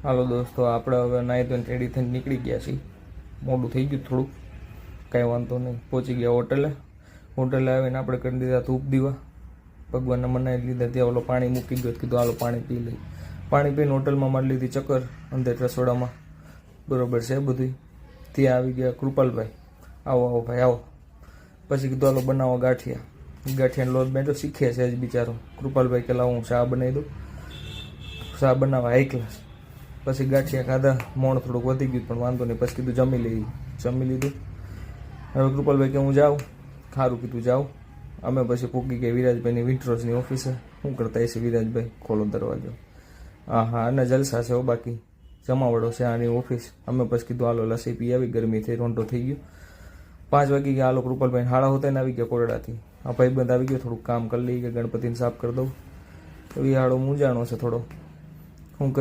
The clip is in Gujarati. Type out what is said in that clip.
હાલો દોસ્તો, આપણે હવે નાહી તો રેડી થઈને નીકળી ગયા છીએ. મોડું થઈ ગયું થોડુંક, કાંઈ વાંધો નહીં. પહોંચી ગયા હોટલે આવીને આપણે કરી દીધા ધૂપ દીવા, ભગવાનને મનાવી લીધા. ત્યાં ઓલો પાણી મૂકી ગયો, કીધું હાલો પાણી પી લઈ. પાણી પીને હોટલમાં મારી લીધી ચક્કર અંદર રસોડામાં. બરોબર છે બધું. ત્યાં આવી ગયા કૃપાલભાઈ, આવો આવો ભાઈ આવો. પછી કીધું હાલો બનાવો ગાંઠિયાનો લોટ બેઠો શીખે છે જ બિચારો. કૃપાલભાઈ કે લાવો હું ચા બનાવી દઉં. ચા બનાવવા હાઈ ક્લાસ. પછી ગાંઠિયા ખાધા, મોણ થોડુંક વધી ગયું પણ વાંધો નહીં. પછી કીધું જમી લીધું. હવે કૃપાલભાઈ કે હું જાઉં, સારું કીધું જાઉં. અમે પછી પૂકી ગયા વિરાજભાઈની વિન્ટ્રોસની ઓફિસે. શું કરતા હશે વિરાજભાઈ? ખોલો દરવાજો. હા અને જલસા છે. બાકી જમાવડો છે આની ઓફિસ. અમે પછી કીધું હાલો લસી પી આવી, ગરમી થઈ, રોંઢો થઈ ગયો. 5 વાગી ગયા. હાલો કૃપાલભાઈ હાડા હોતા આવી ગયા કોરડાથી. આ ભાઈબંધ આવી ગયો, થોડુંક કામ કરી લઈએ કે ગણપતિને સાફ કરી દઉં. તો એ હાડો મૂંઝાણો છે થોડો.